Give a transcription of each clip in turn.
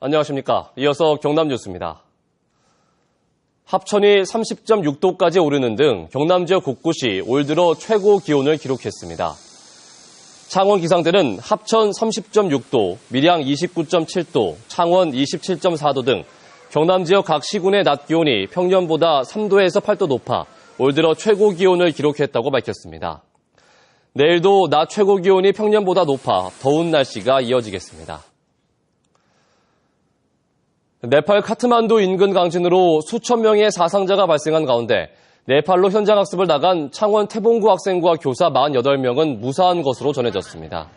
안녕하십니까. 이어서 경남 뉴스입니다. 합천이 30.6도까지 오르는 등 경남 지역 곳곳이 올 들어 최고 기온을 기록했습니다. 창원 기상대는 합천 30.6도, 밀양 29.7도, 창원 27.4도 등 경남 지역 각 시군의 낮 기온이 평년보다 3도에서 8도 높아 올 들어 최고 기온을 기록했다고 밝혔습니다. 내일도 낮 최고 기온이 평년보다 높아 더운 날씨가 이어지겠습니다. 네팔 카트만두 인근 강진으로 수천 명의 사상자가 발생한 가운데 네팔로 현장 학습을 나간 창원 태봉구 학생과 교사 48명은 무사한 것으로 전해졌습니다.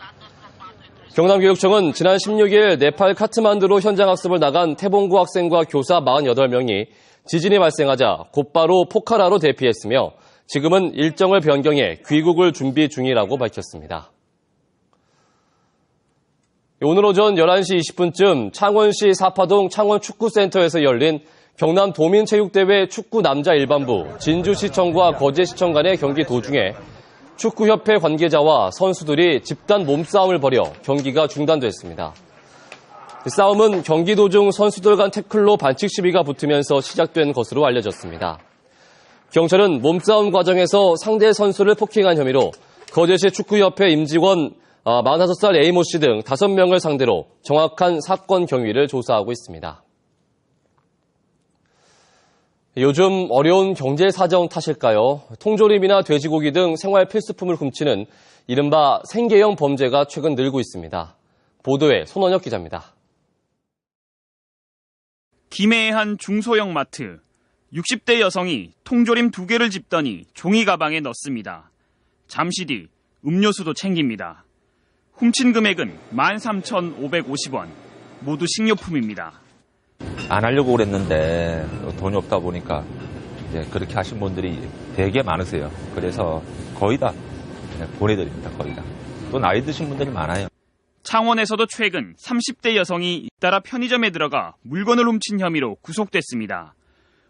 경남교육청은 지난 16일 네팔 카트만두로 현장 학습을 나간 태봉구 학생과 교사 48명이 지진이 발생하자 곧바로 포카라로 대피했으며 지금은 일정을 변경해 귀국을 준비 중이라고 밝혔습니다. 오늘 오전 11시 20분쯤 창원시 사파동 창원축구센터에서 열린 경남 도민체육대회 축구 남자 일반부 진주시청과 거제시청 간의 경기 도중에 축구협회 관계자와 선수들이 집단 몸싸움을 벌여 경기가 중단됐습니다. 싸움은 경기 도중 선수들 간 태클로 반칙 시비가 붙으면서 시작된 것으로 알려졌습니다. 경찰은 몸싸움 과정에서 상대 선수를 폭행한 혐의로 거제시 축구협회 임직원 45살 A모 씨 등 5명을 상대로 정확한 사건 경위를 조사하고 있습니다. 요즘 어려운 경제 사정 탓일까요? 통조림이나 돼지고기 등 생활 필수품을 훔치는 이른바 생계형 범죄가 최근 늘고 있습니다. 보도에 손원혁 기자입니다. 김해의 한 중소형 마트. 60대 여성이 통조림 2개를 집더니 종이 가방에 넣습니다. 잠시 뒤 음료수도 챙깁니다. 훔친 금액은 13,550원. 모두 식료품입니다. 안 하려고 그랬는데 돈이 없다 보니까 이제 그렇게 하신 분들이 되게 많으세요. 그래서 거의 다 보내드립니다. 거의 다. 또 나이 드신 분들이 많아요. 창원에서도 최근 30대 여성이 잇따라 편의점에 들어가 물건을 훔친 혐의로 구속됐습니다.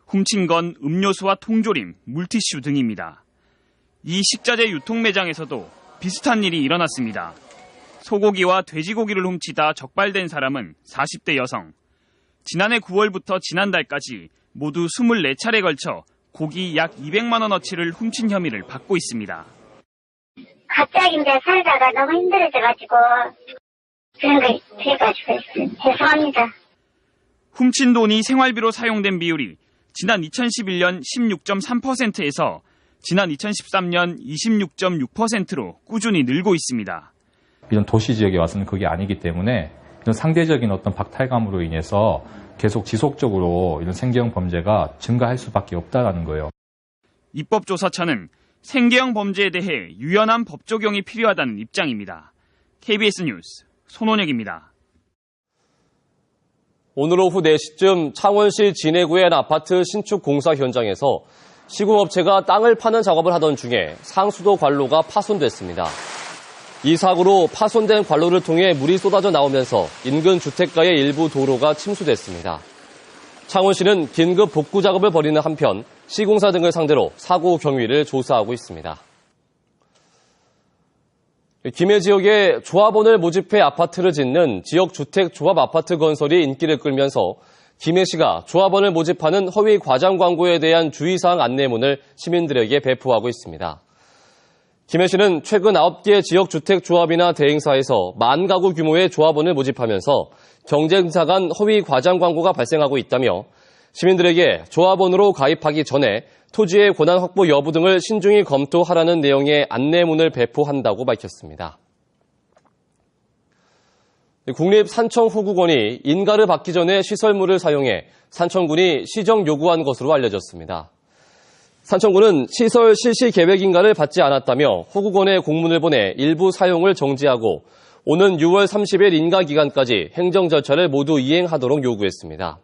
훔친 건 음료수와 통조림, 물티슈 등입니다. 이 식자재 유통 매장에서도 비슷한 일이 일어났습니다. 소고기와 돼지고기를 훔치다 적발된 사람은 40대 여성. 지난해 9월부터 지난달까지 모두 24차례 걸쳐 고기 약 200만 원어치를 훔친 혐의를 받고 있습니다. 갑자기 이제 살다가 너무 힘들어져가지고 그런 거 해가지고 죄송합니다. 훔친 돈이 생활비로 사용된 비율이 지난 2011년 16.3%에서 지난 2013년 26.6%로 꾸준히 늘고 있습니다. 이런 도시 지역에 와서는 그게 아니기 때문에 이런 상대적인 어떤 박탈감으로 인해서 계속 지속적으로 이런 생계형 범죄가 증가할 수밖에 없다는 거예요. 입법조사처는 생계형 범죄에 대해 유연한 법 적용이 필요하다는 입장입니다. KBS 뉴스 손원혁입니다. 오늘 오후 4시쯤 창원시 진해구의 한 아파트 신축 공사 현장에서 시공업체가 땅을 파는 작업을 하던 중에 상수도 관로가 파손됐습니다. 이 사고로 파손된 관로를 통해 물이 쏟아져 나오면서 인근 주택가의 일부 도로가 침수됐습니다. 창원시는 긴급 복구 작업을 벌이는 한편 시공사 등을 상대로 사고 경위를 조사하고 있습니다. 김해 지역에 조합원을 모집해 아파트를 짓는 지역 주택 조합 아파트 건설이 인기를 끌면서 김해시가 조합원을 모집하는 허위 과장 광고에 대한 주의사항 안내문을 시민들에게 배포하고 있습니다. 김해시는 최근 9개 지역주택조합이나 대행사에서 10,000가구 규모의 조합원을 모집하면서 경쟁사 간 허위 과장 광고가 발생하고 있다며 시민들에게 조합원으로 가입하기 전에 토지의 권한 확보 여부 등을 신중히 검토하라는 내용의 안내문을 배포한다고 밝혔습니다. 국립산청호국원이 인가를 받기 전에 시설물을 사용해 산청군이 시정 요구한 것으로 알려졌습니다. 산청군은 시설 실시 계획 인가를 받지 않았다며 호국원에 공문을 보내 일부 사용을 정지하고 오는 6월 30일 인가 기간까지 행정 절차를 모두 이행하도록 요구했습니다.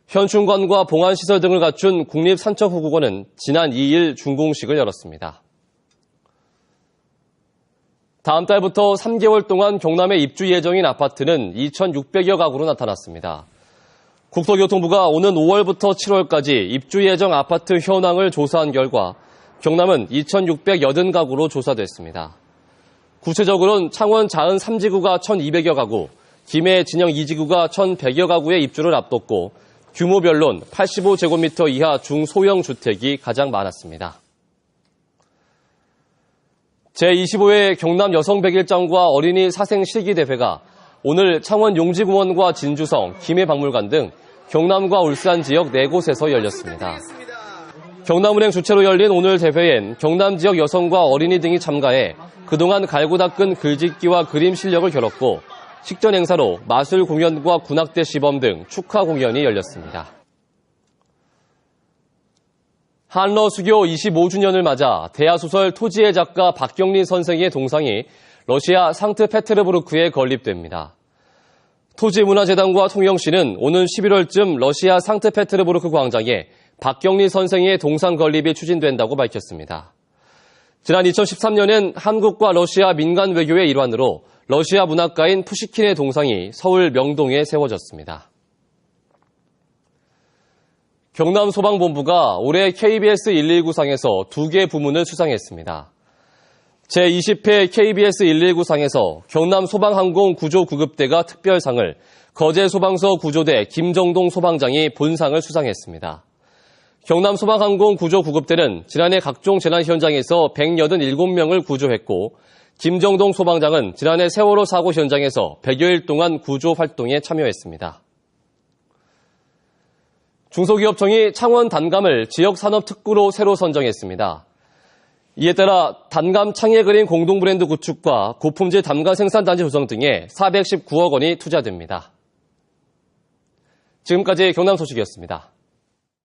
현충관과 봉안시설 등을 갖춘 국립산청호국원은 지난 2일 준공식을 열었습니다. 다음 달부터 3개월 동안 경남에 입주 예정인 아파트는 2,600여 가구로 나타났습니다. 국토교통부가 오는 5월부터 7월까지 입주 예정 아파트 현황을 조사한 결과 경남은 2,680가구로 조사됐습니다. 구체적으로는 창원 자은 3지구가 1,200여 가구, 김해 진영 2지구가 1,100여 가구의 입주를 앞뒀고 규모별론 85제곱미터 이하 중소형 주택이 가장 많았습니다. 제25회 경남 여성 백일장과 어린이 사생 실기대회가 오늘 창원 용지공원과 진주성, 김해박물관 등 경남과 울산 지역 4곳에서 열렸습니다. 경남은행 주최로 열린 오늘 대회엔 경남 지역 여성과 어린이 등이 참가해 그동안 갈고 닦은 글짓기와 그림 실력을 겨뤘고 식전 행사로 마술 공연과 군악대 시범 등 축하 공연이 열렸습니다. 한러 수교 25주년을 맞아 대하소설 토지의 작가 박경린 선생의 동상이 러시아 상트페테르부르크에 건립됩니다. 토지문화재단과 통영시는 오는 11월쯤 러시아 상트페테르부르크 광장에 박경린 선생의 동상 건립이 추진된다고 밝혔습니다. 지난 2013년엔 한국과 러시아 민간 외교의 일환으로 러시아 문학가인 푸시킨의 동상이 서울 명동에 세워졌습니다. 경남소방본부가 올해 KBS 119상에서 2개 부문을 수상했습니다. 제20회 KBS 119상에서 경남소방항공구조구급대가 특별상을 거제소방서 구조대 김정동 소방장이 본상을 수상했습니다. 경남소방항공구조구급대는 지난해 각종 재난 현장에서 187명을 구조했고 김정동 소방장은 지난해 세월호 사고 현장에서 100여일 동안 구조 활동에 참여했습니다. 중소기업청이 창원 단감을 지역산업특구로 새로 선정했습니다. 이에 따라 단감 창예그린 공동브랜드 구축과 고품질 단감 생산단지 조성 등에 419억 원이 투자됩니다. 지금까지 경남 소식이었습니다.